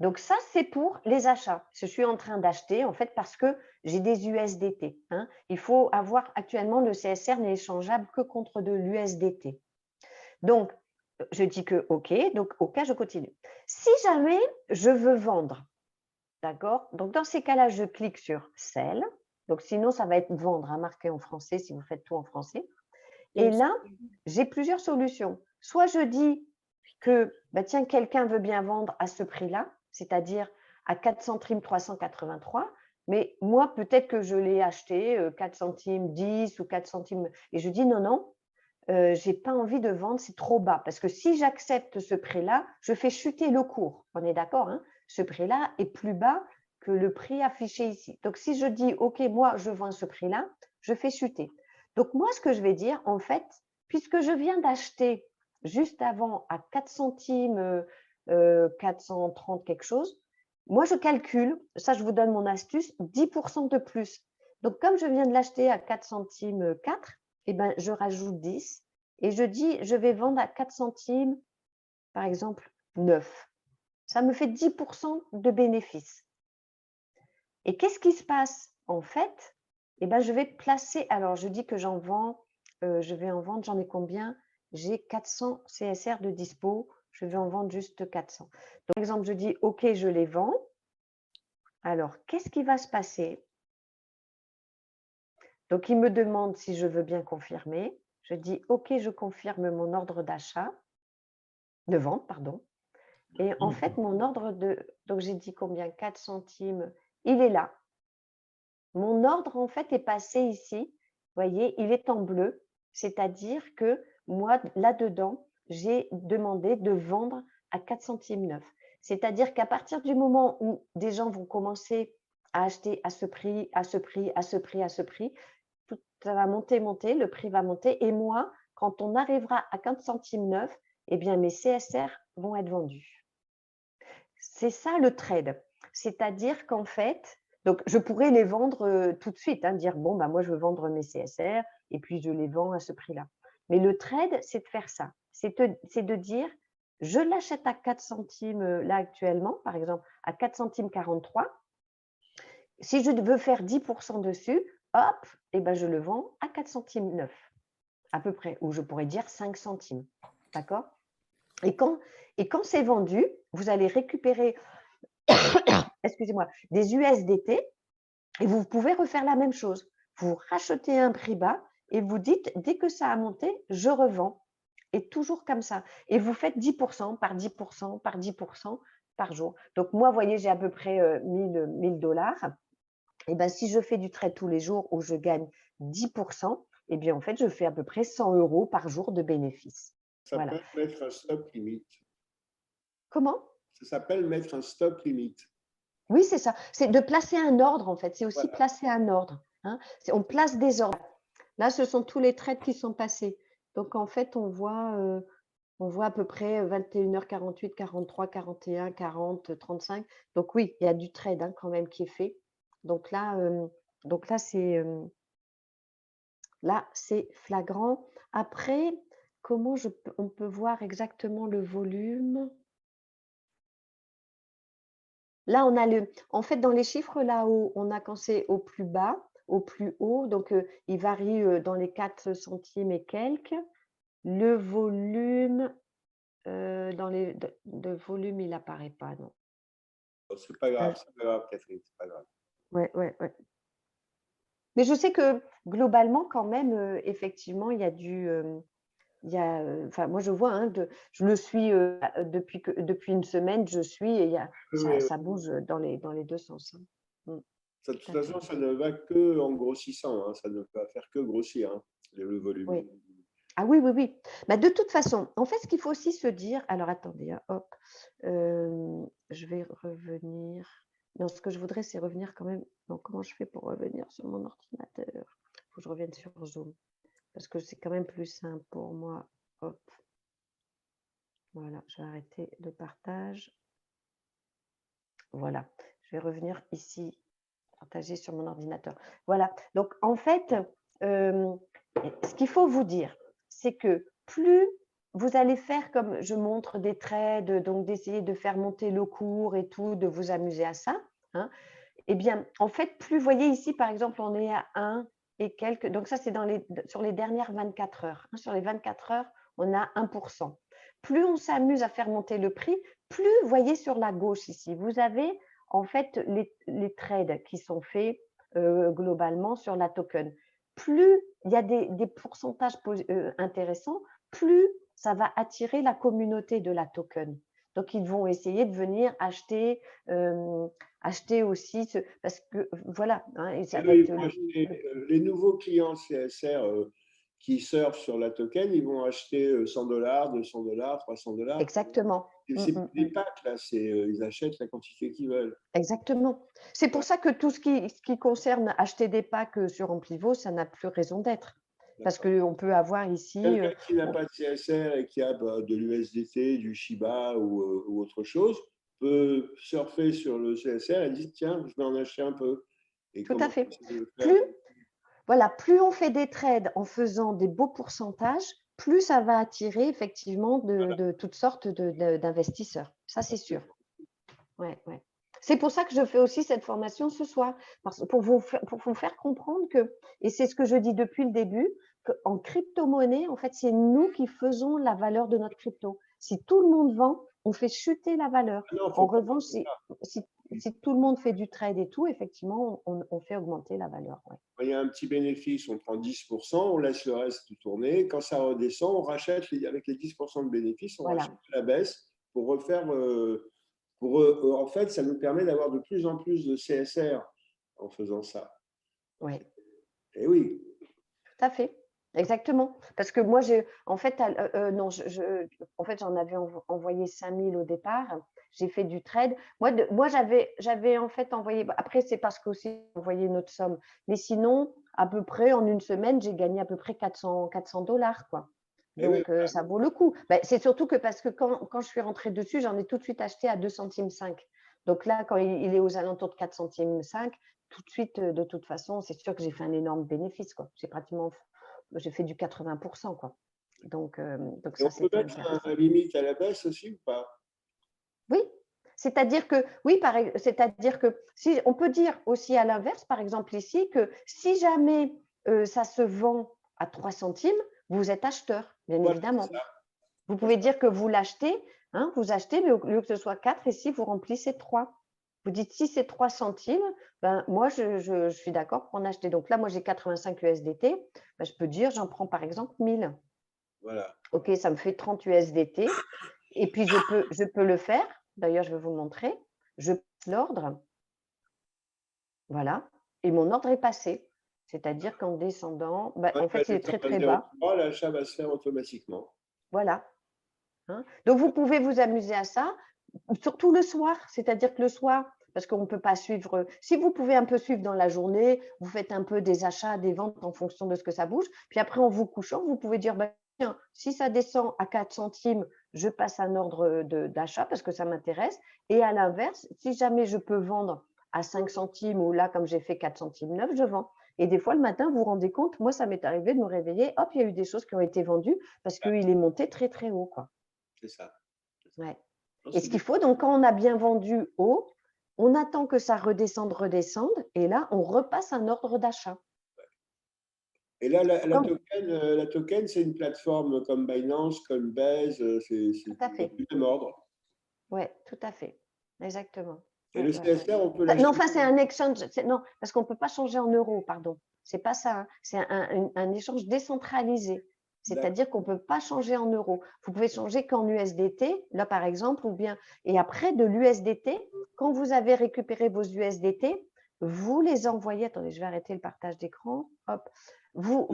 Donc, ça, c'est pour les achats. Je suis en train d'acheter, en fait, parce que j'ai des USDT. Hein. Il faut avoir actuellement, le CSR n'est échangeable que contre de l'USDT. Donc, je dis que OK, donc OK, je continue. Si jamais je veux vendre, d'accord? Donc, dans ces cas-là, je clique sur « Sell ». Donc, sinon, ça va être « Vendre », hein, marqué en français si vous faites tout en français. Et là, j'ai plusieurs solutions. Soit je dis que, bah tiens, quelqu'un veut bien vendre à ce prix-là, c'est-à-dire à 4 centimes 383, mais moi, peut-être que je l'ai acheté 4 centimes 10 ou 4 centimes. Et je dis non, non, je n'ai pas envie de vendre, c'est trop bas. Parce que si j'accepte ce prix-là, je fais chuter le cours. On est d'accord, hein? Ce prix-là est plus bas que le prix affiché ici. Donc, si je dis, OK, moi, je vends ce prix-là, je fais chuter. Donc, moi, ce que je vais dire, en fait, puisque je viens d'acheter juste avant à 4 centimes 430 quelque chose, moi, je calcule, ça, je vous donne mon astuce, 10% de plus. Donc, comme je viens de l'acheter à 4 centimes 4, eh ben, je rajoute 10 et je dis, je vais vendre à 4 centimes, par exemple, 9. Ça me fait 10% de bénéfice. Et qu'est-ce qui se passe? En fait, eh ben, je vais placer, alors je dis que j'en vends, je vais en vendre, j'en ai combien? J'ai 400 CSR de dispo, je vais en vendre juste 400. Donc, par exemple, je dis, OK, je les vends. Alors, qu'est-ce qui va se passer? Donc, il me demande si je veux bien confirmer. Je dis, OK, je confirme mon ordre d'achat, de vente, pardon. Et en fait, mon ordre de, donc j'ai dit combien? 4 centimes, il est là. Mon ordre, en fait, est passé ici. Vous voyez, il est en bleu, c'est-à-dire que moi, là-dedans, j'ai demandé de vendre à 4 centimes 9. C'est-à-dire qu'à partir du moment où des gens vont commencer à acheter à ce prix, à ce prix, à ce prix, à ce prix, tout ça va monter, monter, le prix va monter. Et moi, quand on arrivera à 4 centimes 9, eh bien, mes CSR vont être vendus. C'est ça le trade. C'est-à-dire qu'en fait, donc je pourrais les vendre tout de suite, hein, dire bon, bah, moi je veux vendre mes CSR et puis je les vends à ce prix-là. Mais le trade, c'est de faire ça. C'est de dire je l'achète à 4 centimes là actuellement, par exemple à 4 centimes 43. Si je veux faire 10% dessus, hop, et ben je le vends à 4 centimes 9, à peu près, ou je pourrais dire 5 centimes. D'accord? Et quand c'est vendu, vous allez récupérer excusez-moi, des USDT et vous pouvez refaire la même chose. Vous rachetez un prix bas et vous dites, dès que ça a monté, je revends. Et toujours comme ça. Et vous faites 10% par 10% par 10% par jour. Donc moi, vous voyez, j'ai à peu près 1000 dollars. Et ben, si je fais du trade tous les jours où je gagne 10%, eh bien, en fait, je fais à peu près 100 € par jour de bénéfice. Ça Voilà. s'appelle mettre un stop limite. Comment? Ça s'appelle mettre un stop limite. Oui, c'est ça. C'est de placer un ordre, en fait. C'est aussi Voilà. placer un ordre. Hein. On place des ordres. Là, ce sont tous les trades qui sont passés. Donc, en fait, on voit à peu près 21h48, 43, 41, 40, 35. Donc, oui, il y a du trade hein, quand même qui est fait. Donc là, c'est flagrant. Après, comment on peut voir exactement le volume? Là, on a en fait, dans les chiffres là-haut, on a quand c'est au plus bas, au plus haut, donc il varie dans les 4 centimes et quelques. Le volume, de volume, il apparaît pas, non. Bon, c'est pas grave, Catherine, c'est pas grave. Ouais. Mais je sais que globalement, quand même, effectivement, il y a enfin, moi, je vois, hein, je le suis depuis une semaine, je suis et ça bouge dans les deux sens. Hein. De toute façon, ça ne va que en grossissant, hein, ça ne va faire que grossir hein, le volume. Oui. Ah oui. Bah, de toute façon, en fait, ce qu'il faut aussi se dire, alors attendez, hein, hop, je vais revenir. Non, ce que je voudrais, c'est revenir quand même. Non, comment je fais pour revenir sur mon ordinateur? Il faut que je revienne sur Zoom, parce que c'est quand même plus simple pour moi. Hop. Voilà, je vais arrêter le partage. Voilà, je vais revenir ici, partager sur mon ordinateur. Voilà, donc en fait, ce qu'il faut vous dire, c'est que plus vous allez faire comme je montre des trades, donc d'essayer de faire monter le cours et tout, de vous amuser à ça, hein, eh bien, en fait, plus, vous voyez ici, par exemple, on est à 1 et quelques, donc ça, c'est sur les dernières 24 heures. Hein, sur les 24 heures, on a 1%. Plus on s'amuse à faire monter le prix, plus, vous voyez sur la gauche ici, vous avez en fait les trades qui sont faits globalement sur la token. Plus il y a des pourcentages intéressants, plus ça va attirer la communauté de la token. Donc, ils vont essayer de venir acheter aussi, parce que voilà. Hein, et ça va être les nouveaux clients CSR qui surfent sur la token, ils vont acheter $100, $200, $300. Exactement. C'est des packs, là, ils achètent la quantité qu'ils veulent. Exactement. C'est pour ça que tout ce qui concerne acheter des packs sur Amplivo, ça n'a plus raison d'être. Parce qu'on peut avoir ici… Quelqu'un qui n'a pas de CSR et qui a de l'USDT, du Shiba ou autre chose, peut surfer sur le CSR et dire tiens, je vais en acheter un peu. Et Tout comment à fait. tu veux faire? Plus on fait des trades en faisant des beaux pourcentages, plus ça va attirer effectivement de toutes sortes d'investisseurs. Ça, c'est sûr. Ouais, ouais. C'est pour ça que je fais aussi cette formation ce soir, pour vous faire comprendre que, et c'est ce que je dis depuis le début, qu'en crypto-monnaie, en fait, c'est nous qui faisons la valeur de notre crypto. Si tout le monde vend, on fait chuter la valeur. Ah non, En faut pas revanche, faire ça. si tout le monde fait du trade et tout, effectivement, on fait augmenter la valeur. Ouais. Quand il y a un petit bénéfice, on prend 10%, on laisse le reste tourner. Quand ça redescend, on rachète avec les 10% de bénéfices, on Voilà. rachète à la baisse pour refaire. En fait, ça nous permet d'avoir de plus en plus de CSR en faisant ça. Oui. Et oui. Tout à fait, exactement. Parce que moi, en fait, non, en fait, j'en avais envoyé 5000 au départ. J'ai fait du trade. Moi j'avais en fait envoyé. Après, c'est parce qu'aussi j'ai envoyé une autre somme. Mais sinon, à peu près en une semaine, j'ai gagné à peu près 400 $, quoi. Et oui, Donc, ça vaut le coup. Ben, c'est surtout que parce que quand je suis rentrée dessus, j'en ai tout de suite acheté à 2 centimes 5. Donc là, quand il est aux alentours de 4 centimes 5, tout de suite, de toute façon, c'est sûr que j'ai fait un énorme bénéfice, quoi. J'ai fait du 80%, quoi. Donc et on ça, peut c'était mettre intéressant. un limite à la baisse aussi ou pas? Oui, c'est-à-dire que, oui, c'est-à-dire que si on peut dire aussi à l'inverse, par exemple ici, que si jamais ça se vend à 3 centimes, vous êtes acheteur, bien Voilà, évidemment. c'est ça. Vous pouvez dire que vous l'achetez, hein, vous achetez, mais au lieu que ce soit 4, ici, vous remplissez 3. Vous dites, si c'est 3 centimes, ben, moi, je suis d'accord pour en acheter. Donc là, moi, j'ai 85 USDT. Ben, je peux dire, j'en prends par exemple 1000. Voilà. OK, ça me fait 30 USDT. Et puis, je peux le faire. D'ailleurs, je vais vous montrer. Je passe l'ordre. Voilà. Et mon ordre est passé. C'est-à-dire qu'en descendant, ben, en fait, il est très, très bas. L'achat va se faire automatiquement. Voilà. Hein. Donc, vous pouvez vous amuser à ça, surtout le soir. C'est-à-dire que le soir, parce qu'on ne peut pas suivre. Si vous pouvez un peu suivre dans la journée, vous faites un peu des achats, des ventes en fonction de ce que ça bouge. Puis après, en vous couchant, vous pouvez dire, ben, tiens, si ça descend à 4 centimes, je passe un ordre d'achat parce que ça m'intéresse. Et à l'inverse, si jamais je peux vendre à 5 centimes ou là, comme j'ai fait 4 centimes 9, je vends. Et des fois, le matin, vous vous rendez compte, moi, ça m'est arrivé de me réveiller, hop, il y a eu des choses qui ont été vendues parce qu'il est monté très, très haut, quoi. C'est ça. Ouais. Non, Et c'est ce qu'il faut, donc, quand on a bien vendu haut, on attend que ça redescende, et là, on repasse un ordre d'achat. Et là, la Comme- token, c'est une plateforme comme Binance, Coinbase, c'est Tout à fait. du même ordre. Oui, tout à fait. Exactement. Et Ouais, le ouais, ouais. CSR, on peut l'acheter. Non, enfin, c'est un exchange. Non, parce qu'on ne peut pas changer en euros, pardon. C'est pas ça. Hein. C'est un échange décentralisé. C'est-à-dire qu'on ne peut pas changer en euros. Vous pouvez changer qu'en USDT, là par exemple, ou bien. Et après, de l'USDT, quand vous avez récupéré vos USDT, vous les envoyez. Attendez, je vais arrêter le partage d'écran. Hop. Vous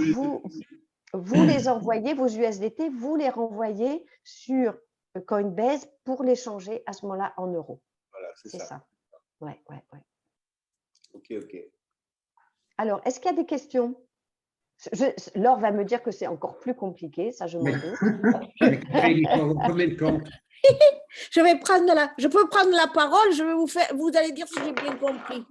les envoyez, vos USDT, vous les renvoyez sur Coinbase pour les changer à ce moment-là en euros. Voilà, c'est ça. Ouais, ouais, ouais. Ok, ok. Alors, est-ce qu'il y a des questions? Laure va me dire que c'est encore plus compliqué, ça je m'en doute. Mais Karine, il faut avoir combien de comptes? Je peux prendre la parole, vous allez dire si j'ai bien compris.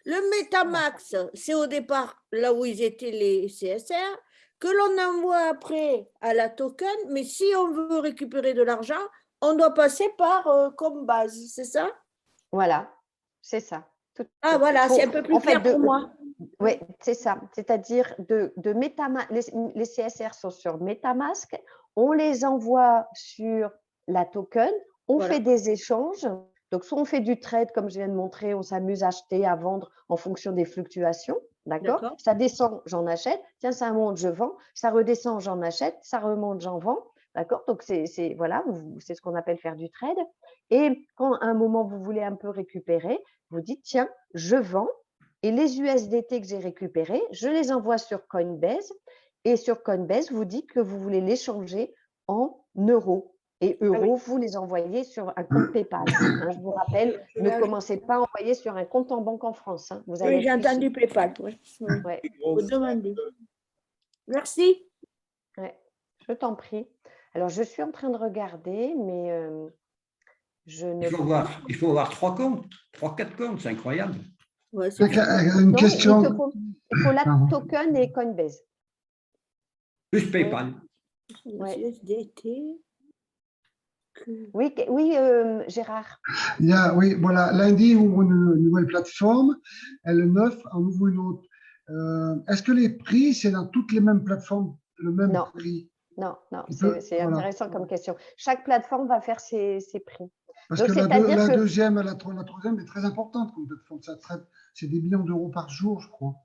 Le Metamax, c'est au départ là où ils étaient les CSR, que l'on envoie après à la token, mais si on veut récupérer de l'argent, on doit passer par Coinbase, c'est ça? Voilà, c'est ça. Ah voilà, c'est un peu plus clair pour moi. Oui, c'est ça. C'est-à-dire de Metamask, les CSR sont sur Metamask, on les envoie sur la token, on fait des échanges. Donc, soit on fait du trade, comme je viens de montrer, on s'amuse à acheter, à vendre en fonction des fluctuations. D'accord? Ça descend, j'en achète. Tiens, ça monte, je vends. Ça redescend, j'en achète. Ça remonte, j'en vends. D'accord? Donc, c'est voilà, c'est ce qu'on appelle faire du trade. Et quand à un moment, vous voulez un peu récupérer, vous dites, tiens, je vends. Et les USDT que j'ai récupérés, je les envoie sur Coinbase. Et sur Coinbase, vous dites que vous voulez les changer en euros. Et euros, vous les envoyez sur un compte PayPal. Hein, je vous rappelle, ne commencez pas à envoyer sur un compte en banque en France. Hein, vous allez oui, j'ai entendu PayPal. Oui. Ouais. Vous demandez. Merci. Ouais, je t'en prie. Alors, je suis en train de regarder, mais je ne. Il faut avoir 3 comptes, 3, 4 comptes, c'est incroyable. Ouais, c'est Avec, fou. une Non, question. il faut la Pardon. token et Coinbase. Plus PayPal. Ouais. USDT. Oui, Gérard. Il y a, oui, voilà, lundi, on ouvre une nouvelle plateforme, et le 9, on ouvre une autre. Est-ce que les prix, c'est dans toutes les mêmes plateformes, le même Non. prix? Non, Il peut- c'est voilà. intéressant comme question. Chaque plateforme va faire ses prix. Parce Donc, que c'est-à-dire la que deuxième et la troisième est très importante comme plateforme. C'est des millions d'euros par jour, je crois.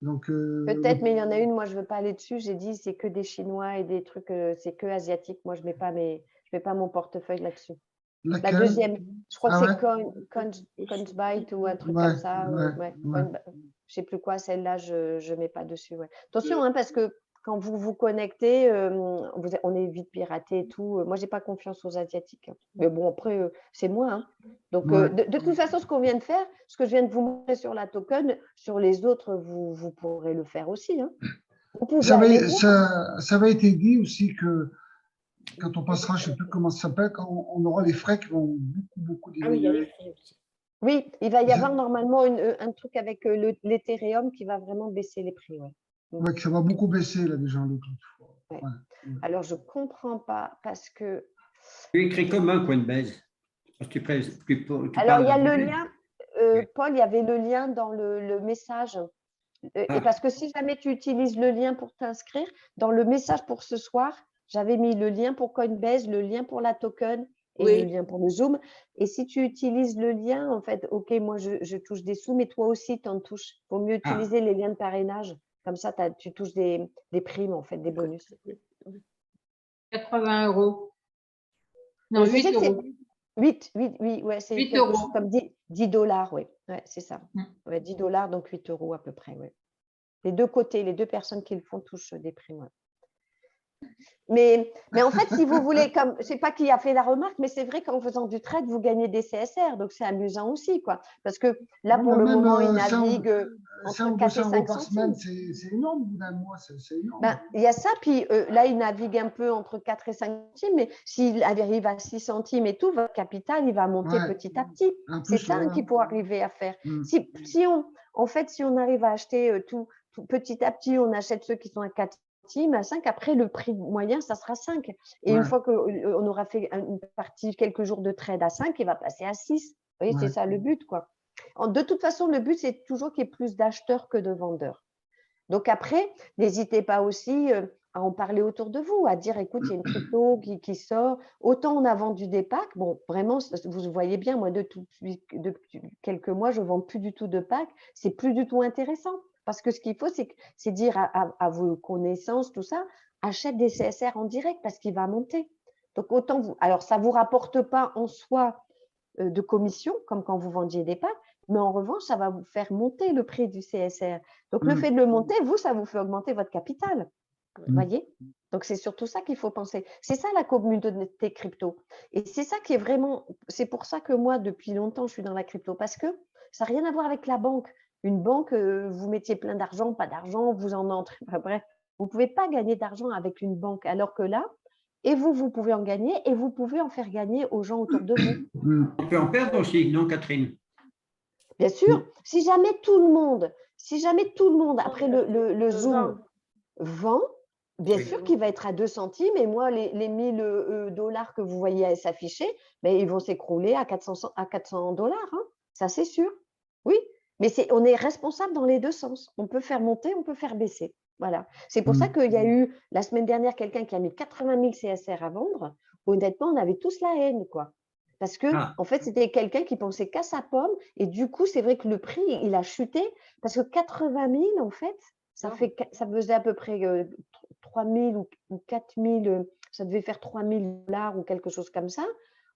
Donc, peut-être, mais il y en a une, moi, je ne veux pas aller dessus. J'ai dit, c'est que des Chinois et des trucs, c'est que asiatique. Moi, je ne mets pas mon portefeuille là-dessus. La laquelle? deuxième, je crois Ah que ouais? c'est Coinbite ou un truc Ouais, comme ça. ouais, Ouais. ouais. Je sais plus quoi, celle-là, je ne mets pas dessus. Ouais. Attention, hein, parce que quand vous vous connectez, on est vite piraté et tout. Moi, j'ai pas confiance aux Asiatiques, hein. Mais bon, après, c'est moi, hein. Donc, Ouais. de toute façon, ce qu'on vient de faire, ce que je viens de vous montrer sur la token, sur les autres, vous pourrez le faire aussi, hein. Vous pouvez aller voir. Ça avait été dit aussi que quand on passera, je ne sais plus comment ça s'appelle, quand on aura les frais qui vont beaucoup Ah oui, il y a les diminuer. frais aussi. Oui, il va y avoir normalement un truc avec l'Ethereum qui va vraiment baisser les prix. Ouais. Ouais, que ça va beaucoup baisser là déjà l'autre fois. Ouais. Ouais. Alors, je ne comprends pas parce que. Tu écris comment Coinbase? Parce que Alors, il y a le lien, Paul, il y avait le lien dans le message. Et parce que si jamais tu utilises le lien pour t'inscrire, dans le message pour ce soir, j'avais mis le lien pour Coinbase, le lien pour la token et Oui. le lien pour le Zoom. Et si tu utilises le lien, en fait, OK, moi, je touche des sous, mais toi aussi, tu en touches. Il vaut mieux utiliser les liens de parrainage. Comme ça, tu touches des primes, en fait, des bonus. 80 €. Non, Je 8 sais que c'est €. 8, ouais, c'est 8 quelque chose €. comme 10 $, oui. Ouais, c'est ça. Mm. Ouais, 10 $, donc 8 € à peu près, ouais. Les deux côtés, les deux personnes qui le font touchent des primes. Ouais. Mais en fait, si vous voulez, comme je ne sais pas qui a fait la remarque, mais c'est vrai qu'en faisant du trade, vous gagnez des CSR, donc c'est amusant aussi, quoi. Parce que là, Ouais, pour mais le même, moment, ils 100 naviguent ou entre 4 et 200 € 5 par semaine, centimes. c'est énorme au bout d'un mois, c'est énorme. Ben, il y a ça, puis là, ils naviguent un peu entre 4 et 5 centimes, mais s'il arrive à 6 centimes et tout, votre capital, il va monter Ouais. petit à petit. En C'est plus, ça voilà. qu'il faut arriver à faire. Mm. Si on arrive à acheter tout petit à petit, on achète ceux qui sont à 4 centimes, à 5, après, le prix moyen, ça sera 5. Et une Ouais. fois qu'on aura fait une partie, quelques jours de trade à 5, il va passer à 6. Vous voyez, Ouais. c'est ça le but, quoi. De toute façon, le but, c'est toujours qu'il y ait plus d'acheteurs que de vendeurs. Donc après, n'hésitez pas aussi à en parler autour de vous, à dire, écoute, il y a une crypto qui sort. Autant on a vendu des packs. Bon, vraiment, vous voyez bien, moi, depuis quelques mois, je ne vends plus du tout de packs. C'est plus du tout intéressant. Parce que ce qu'il faut, c'est dire à vos connaissances, tout ça, achète des CSR en direct parce qu'il va monter. Donc autant vous. Alors, ça ne vous rapporte pas en soi de commission, comme quand vous vendiez des packs, mais en revanche, ça va vous faire monter le prix du CSR. Donc, le fait de le monter, vous, ça vous fait augmenter votre capital. Vous voyez? Donc, c'est surtout ça qu'il faut penser. C'est ça la communauté crypto. Et c'est ça qui est vraiment. C'est pour ça que moi, depuis longtemps, je suis dans la crypto, parce que ça n'a rien à voir avec la banque. Une banque, vous mettiez plein d'argent, pas d'argent, vous en entrez. Enfin, bref, vous ne pouvez pas gagner d'argent avec une banque, alors que là, et vous pouvez en gagner et vous pouvez en faire gagner aux gens autour de vous. On peut en perdre aussi, non, Catherine? Bien sûr, si jamais tout le monde, après le Zoom vend, bien sûr qu'il va être à 2 centimes et moi, les 1000 $ que vous voyez s'afficher, ben, ils vont s'écrouler à 400 $, hein. Ça c'est sûr. Oui, mais on est responsable dans les deux sens. On peut faire monter, on peut faire baisser. Voilà. C'est pour ça qu'il y a eu la semaine dernière quelqu'un qui a mis 80 000 CSR à vendre. Honnêtement, on avait tous la haine, quoi. Parce que, en fait, c'était quelqu'un qui pensait qu'à sa pomme. Et du coup, c'est vrai que le prix, il a chuté. Parce que 80 000, en fait, ça faisait à peu près 3 000 ou 4 000, ça devait faire 3 000 $ ou quelque chose comme ça.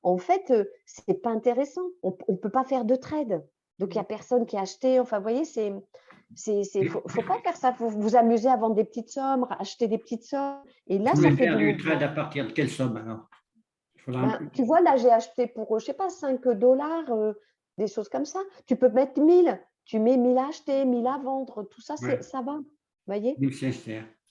En fait, ce n'est pas intéressant. On ne peut pas faire de trade. Donc, il n'y a personne qui a acheté. Enfin, vous voyez, faut pas faire ça. Il faut vous amuser à vendre des petites sommes, acheter des petites sommes. Et là, ça fait du trade à partir de quelle somme alors? Tu vois, là, j'ai acheté pour, je ne sais pas, 5 $, des choses comme ça. Tu peux mettre 1000. Tu mets 1000 à acheter, 1000 à vendre. Tout ça, ça va. Vous voyez? 1000 CSR.